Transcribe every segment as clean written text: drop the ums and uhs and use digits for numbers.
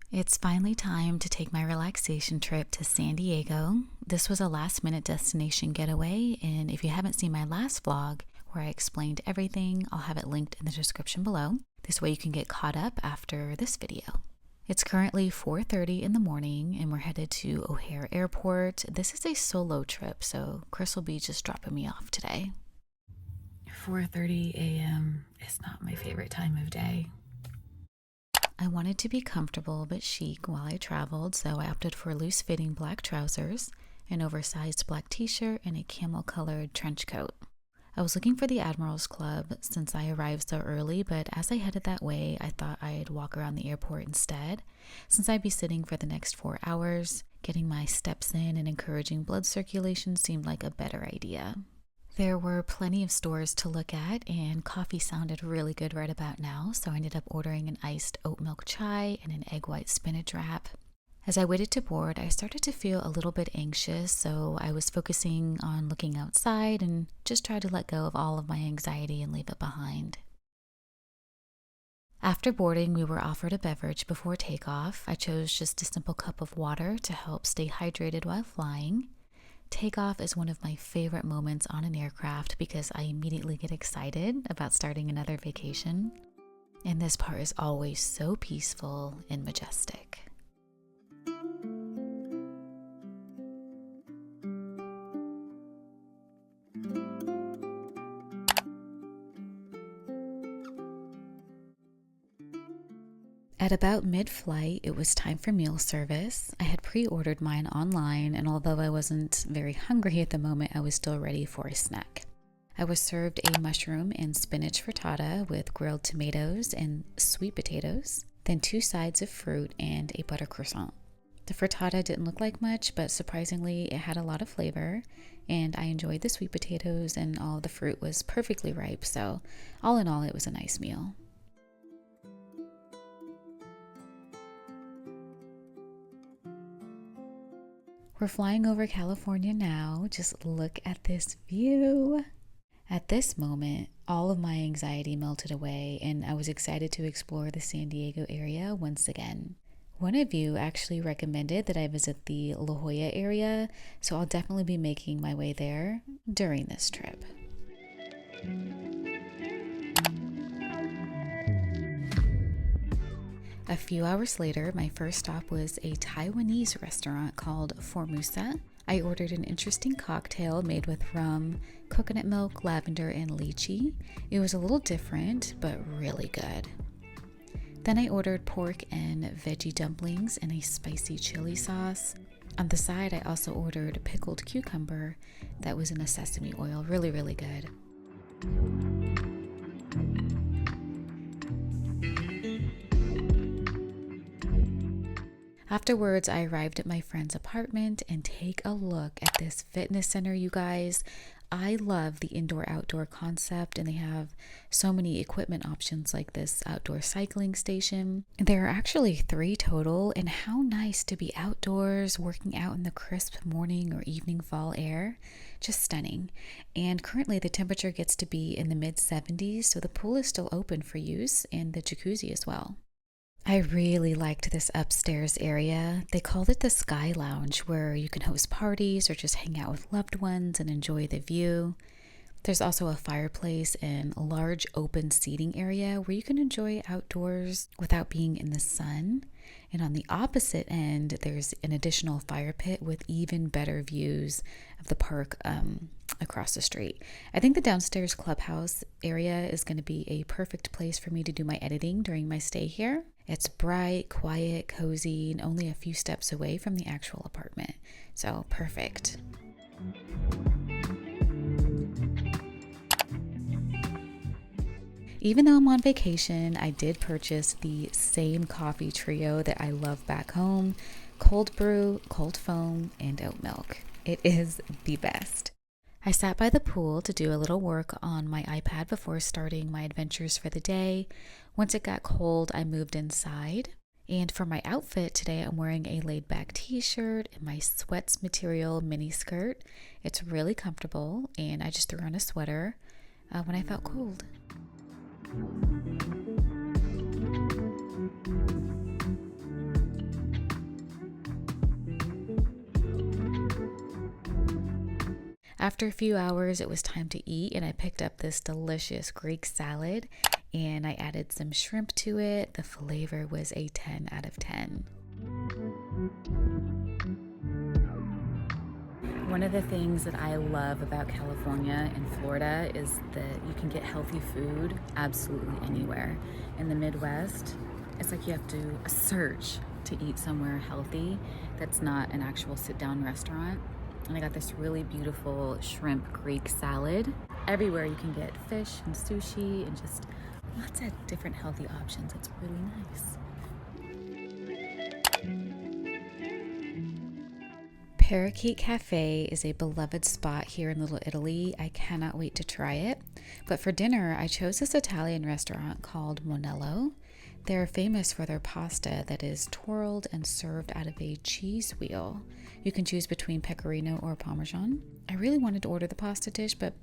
It's finally time to take my relaxation trip to San Diego. This was a last-minute destination getaway, and if you haven't seen my last vlog where I explained everything, I'll have it linked in the description below. This way you can get caught up after this video. It's currently 4:30 in the morning and we're headed to O'Hare Airport. This is a solo trip, so Chris will be just dropping me off today. 4:30 a.m. is not my favorite time of day. I wanted to be comfortable but chic while I traveled, so I opted for loose-fitting black trousers, an oversized black t-shirt, and a camel-colored trench coat. I was looking for the Admirals Club since I arrived so early, but as I headed that way, I thought I'd walk around the airport instead. Since I'd be sitting for the next 4 hours, getting my steps in and encouraging blood circulation seemed like a better idea. There were plenty of stores to look at, and coffee sounded really good right about now, so I ended up ordering an iced oat milk chai and an egg white spinach wrap. As I waited to board, I started to feel a little bit anxious, so I was focusing on looking outside and just tried to let go of all of my anxiety and leave it behind. After boarding, we were offered a beverage before takeoff. I chose just a simple cup of water to help stay hydrated while flying. Takeoff is one of my favorite moments on an aircraft because I immediately get excited about starting another vacation. And this part is always so peaceful and majestic. At about mid-flight, it was time for meal service. I had pre-ordered mine online, and although I wasn't very hungry at the moment, I was still ready for a snack. I was served a mushroom and spinach frittata with grilled tomatoes and sweet potatoes, then 2 sides of fruit and a butter croissant. The frittata didn't look like much, but surprisingly, it had a lot of flavor, and I enjoyed the sweet potatoes, and all of the fruit was perfectly ripe, so all in all, it was a nice meal. We're flying over California now. Just look at this view. At this moment, all of my anxiety melted away and I was excited to explore the San Diego area once again. One of you actually recommended that I visit the La Jolla area, so I'll definitely be making my way there during this trip. A few hours later, my first stop was a Taiwanese restaurant called Formosa. I ordered an interesting cocktail made with rum, coconut milk, lavender, and lychee. It was a little different, but really good. Then I ordered pork and veggie dumplings and a spicy chili sauce. On the side, I also ordered pickled cucumber that was in a sesame oil. Really, really good. Afterwards, I arrived at my friend's apartment, and take a look at this fitness center, you guys. I love the indoor-outdoor concept, and they have so many equipment options like this outdoor cycling station. There are actually 3 total, and how nice to be outdoors, working out in the crisp morning or evening fall air. Just stunning. And currently the temperature gets to be in the mid-70s, so the pool is still open for use, and the jacuzzi as well. I really liked this upstairs area. They called it the Sky Lounge, where you can host parties or just hang out with loved ones and enjoy the view. There's also a fireplace and a large open seating area where you can enjoy outdoors without being in the sun. And on the opposite end, there's an additional fire pit with even better views of the park across the street. I think the downstairs clubhouse area is going to be a perfect place for me to do my editing during my stay here. It's bright, quiet, cozy, and only a few steps away from the actual apartment. So perfect. Even though I'm on vacation, I did purchase the same coffee trio that I love back home: cold brew, cold foam, and oat milk. It is the best. I sat by the pool to do a little work on my iPad before starting my adventures for the day. Once it got cold, I moved inside. And for my outfit today, I'm wearing a laid-back t-shirt and my sweats material mini skirt. It's really comfortable, and I just threw on a sweater when I felt cold. After a few hours, it was time to eat, and I picked up this delicious Greek salad and I added some shrimp to it. The flavor was a 10 out of 10. One of the things that I love about California and Florida is that you can get healthy food absolutely anywhere. In the Midwest, it's like you have to search to eat somewhere healthy that's not an actual sit-down restaurant. And I got this really beautiful shrimp Greek salad. Everywhere you can get fish and sushi and just lots of different healthy options. It's really nice. Parakeet Cafe is a beloved spot here in Little Italy. I cannot wait to try it. But for dinner, I chose this Italian restaurant called Monello. They're famous for their pasta that is twirled and served out of a cheese wheel. You can choose between pecorino or parmesan. I really wanted to order the pasta dish, but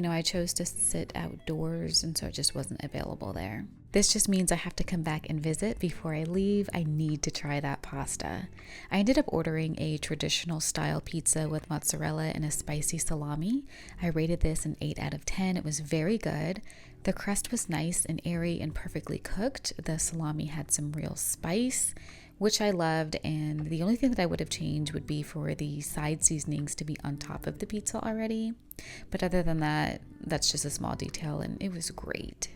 I chose to sit outdoors, and so it just wasn't available there. This just means I have to come back and visit. Before I leave, I need to try that pasta. I ended up ordering a traditional style pizza with mozzarella and a spicy salami. I rated this an 8 out of 10. It was very good. The crust was nice and airy and perfectly cooked. The salami had some real spice, which I loved, and the only thing that I would have changed would be for the side seasonings to be on top of the pizza already. But other than that, that's just a small detail, and it was great.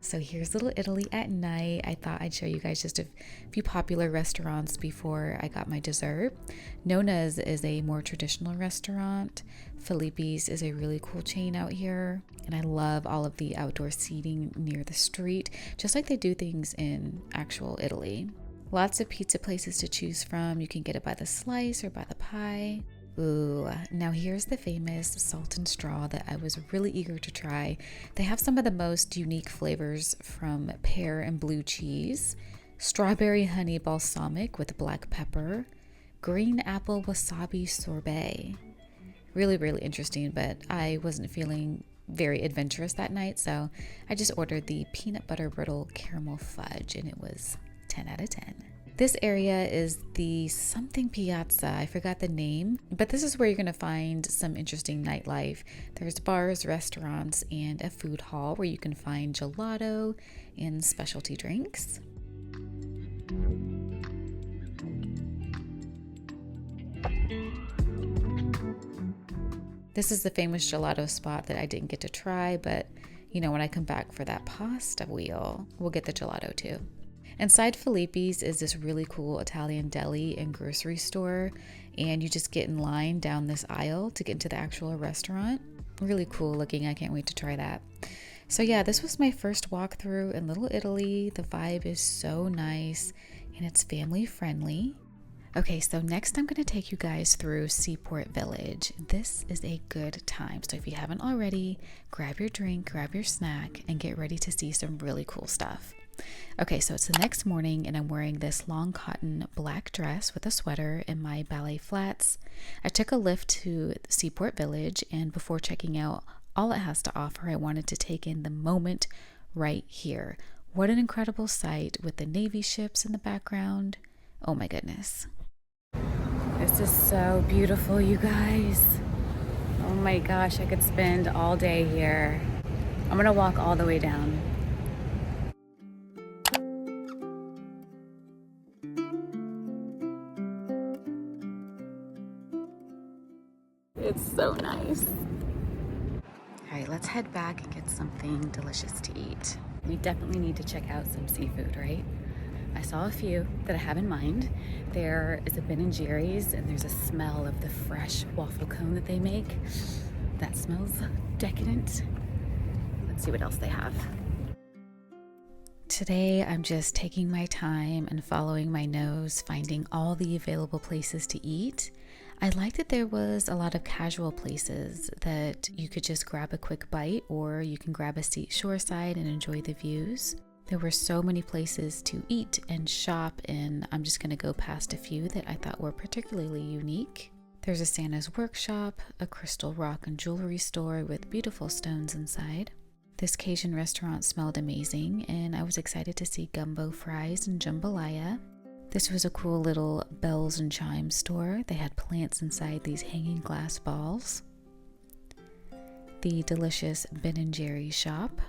So here's Little Italy at night. I thought I'd show you guys just a few popular restaurants before I got my dessert. Nona's is a more traditional restaurant. Filippi's is a really cool chain out here. And I love all of the outdoor seating near the street, just like they do things in actual Italy. Lots of pizza places to choose from. You can get it by the slice or by the pie. Ooh, now here's the famous salt and straw that I was really eager to try. They have some of the most unique flavors, from pear and blue cheese, strawberry honey balsamic with black pepper, green apple wasabi sorbet. Really, really interesting, but I wasn't feeling very adventurous that night, so I just ordered the peanut butter brittle caramel fudge, and it was 10 out of 10. This area is the something piazza. I forgot the name, but this is where you're going to find some interesting nightlife. There's bars, restaurants, and a food hall where you can find gelato and specialty drinks. This is the famous gelato spot that I didn't get to try, but when I come back for that pasta wheel, we'll get the gelato too. Inside Filippi's is this really cool Italian deli and grocery store, and you just get in line down this aisle to get into the actual restaurant. Really cool looking. I can't wait to try that. So yeah, this was my first walkthrough in Little Italy. The vibe is so nice and it's family friendly. Okay, so next I'm going to take you guys through Seaport Village. This is a good time. So if you haven't already, grab your drink, grab your snack, and get ready to see some really cool stuff. Okay, so it's the next morning and I'm wearing this long cotton black dress with a sweater and my ballet flats. I took a lift to Seaport Village, and before checking out all it has to offer, I wanted to take in the moment right here. What an incredible sight with the Navy ships in the background. Oh my goodness. This is so beautiful, you guys. Oh my gosh, I could spend all day here. I'm gonna walk all the way down. It's so nice. All right, let's head back and get something delicious to eat. We definitely need to check out some seafood, right? I saw a few that I have in mind. There is a Ben & Jerry's, and there's a smell of the fresh waffle cone that they make. That smells decadent. Let's see what else they have. Today, I'm just taking my time and following my nose, finding all the available places to eat. I liked that there was a lot of casual places that you could just grab a quick bite, or you can grab a seat shoreside and enjoy the views. There were so many places to eat and shop, and I'm just going to go past a few that I thought were particularly unique. There's a Santa's workshop, a crystal rock and jewelry store with beautiful stones inside. This Cajun restaurant smelled amazing, and I was excited to see gumbo fries and jambalaya. This was a cool little bells and chimes store. They had plants inside these hanging glass balls. The delicious Ben & Jerry's shop.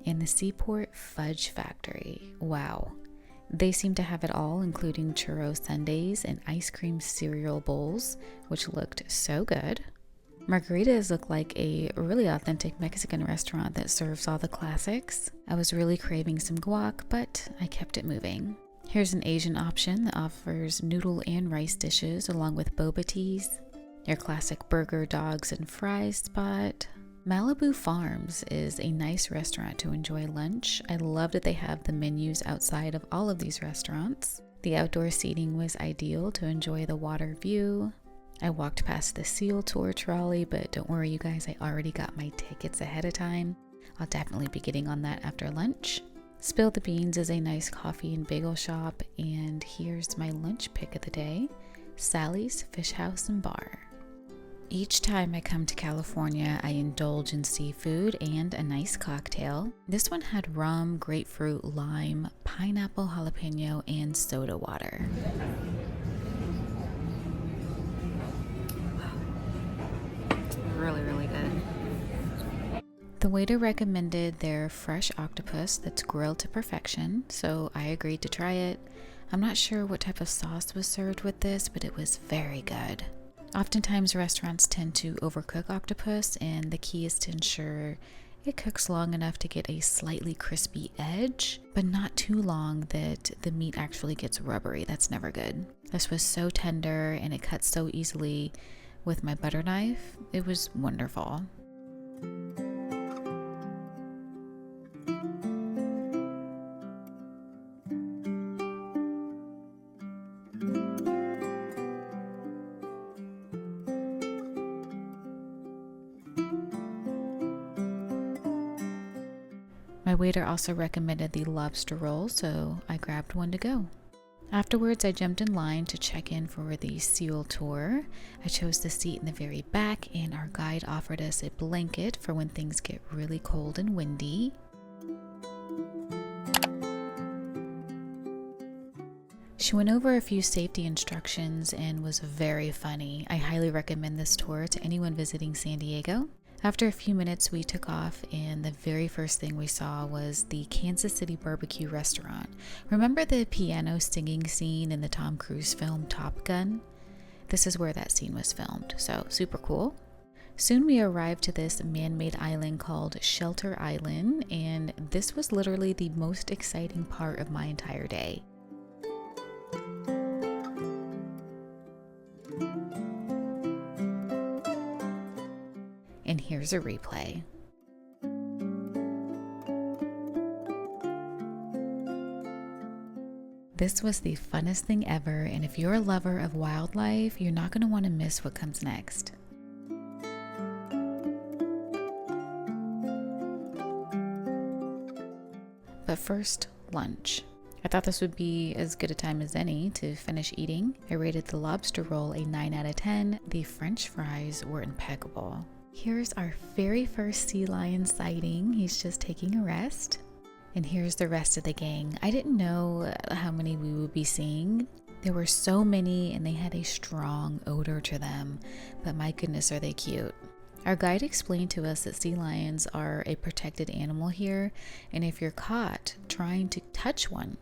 And the Seaport Fudge Factory. Wow. They seem to have it all, including churro sundaes and ice cream cereal bowls, which looked so good. Margaritas look like a really authentic Mexican restaurant that serves all the classics. I was really craving some guac, but I kept it moving. Here's an Asian option that offers noodle and rice dishes along with boba teas. Your classic burger, dogs, and fries spot. Malibu Farms is a nice restaurant to enjoy lunch. I love that they have the menus outside of all of these restaurants. The outdoor seating was ideal to enjoy the water view. I walked past the seal tour trolley, but don't worry you guys, I already got my tickets ahead of time. I'll definitely be getting on that after lunch. Spill the Beans is a nice coffee and bagel shop, and here's my lunch pick of the day, Sally's Fish House and Bar. Each time I come to California, I indulge in seafood and a nice cocktail. This one had rum, grapefruit, lime, pineapple, jalapeno, and soda water. Really good. The waiter recommended their fresh octopus that's grilled to perfection, so I agreed to try it. I'm not sure what type of sauce was served with this, but it was very good. Oftentimes restaurants tend to overcook octopus, and the key is to ensure it cooks long enough to get a slightly crispy edge, but not too long that the meat actually gets rubbery. That's never good. This was so tender and it cuts so easily with my butter knife. It was wonderful. My waiter also recommended the lobster roll, so I grabbed one to go. Afterwards, I jumped in line to check in for the seal tour. I chose the seat in the very back, and our guide offered us a blanket for when things get really cold and windy. She went over a few safety instructions and was very funny. I highly recommend this tour to anyone visiting San Diego. After a few minutes, we took off, and the very first thing we saw was the Kansas City barbecue restaurant. Remember the piano singing scene in the Tom Cruise film Top Gun? This is where that scene was filmed, so super cool. Soon we arrived to this man-made island called Shelter Island, and this was literally the most exciting part of my entire day. And here's a replay. This was the funnest thing ever, and if you're a lover of wildlife, you're not going to want to miss what comes next. But first, lunch. I thought this would be as good a time as any to finish eating. I rated the lobster roll a 9 out of 10. The French fries were impeccable. Here's our very first sea lion sighting. He's just taking a rest. And here's the rest of the gang. I didn't know how many we would be seeing. There were so many, and they had a strong odor to them, but my goodness, are they cute. Our guide explained to us that sea lions are a protected animal here, and if you're caught trying to touch one,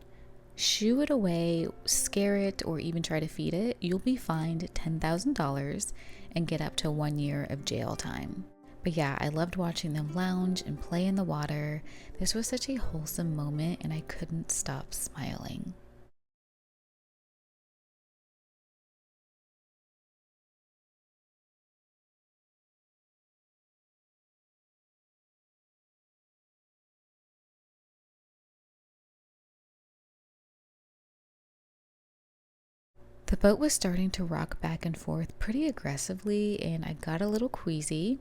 shoo it away, scare it, or even try to feed it, you'll be fined $10,000 and get up to 1 year of jail time. But yeah, I loved watching them lounge and play in the water. This was such a wholesome moment, and I couldn't stop smiling. The boat was starting to rock back and forth pretty aggressively, and I got a little queasy.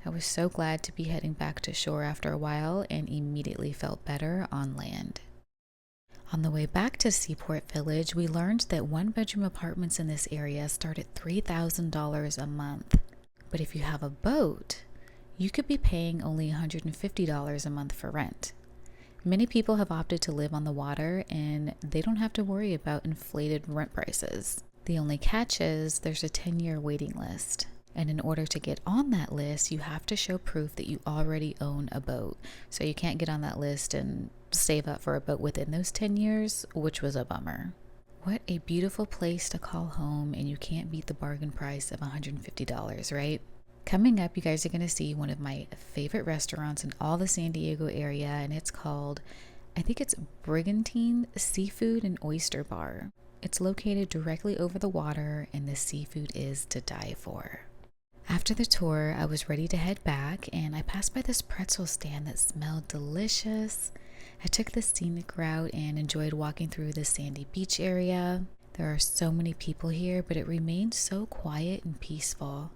I was so glad to be heading back to shore after a while, and immediately felt better on land. On the way back to Seaport Village, we learned that one-bedroom apartments in this area start at $3,000 a month. But if you have a boat, you could be paying only $150 a month for rent. Many people have opted to live on the water and they don't have to worry about inflated rent prices. The only catch is there's a 10-year waiting list. And in order to get on that list, you have to show proof that you already own a boat. So you can't get on that list and save up for a boat within those 10 years, which was a bummer. What a beautiful place to call home, and you can't beat the bargain price of $150, right? Coming up, you guys are going to see one of my favorite restaurants in all the San Diego area, and it's called, I think it's Brigantine Seafood and Oyster Bar. It's located directly over the water, and the seafood is to die for. After the tour, I was ready to head back, and I passed by this pretzel stand that smelled delicious. I took the scenic route and enjoyed walking through the sandy beach area. There are so many people here, but it remained so quiet and peaceful.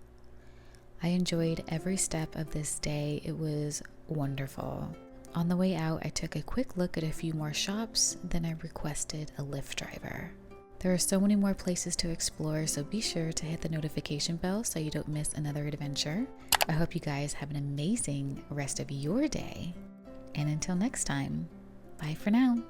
I enjoyed every step of this day. It was wonderful. On the way out, I took a quick look at a few more shops, then I requested a Lyft driver. There are so many more places to explore, so be sure to hit the notification bell so you don't miss another adventure. I hope you guys have an amazing rest of your day. And until next time, bye for now.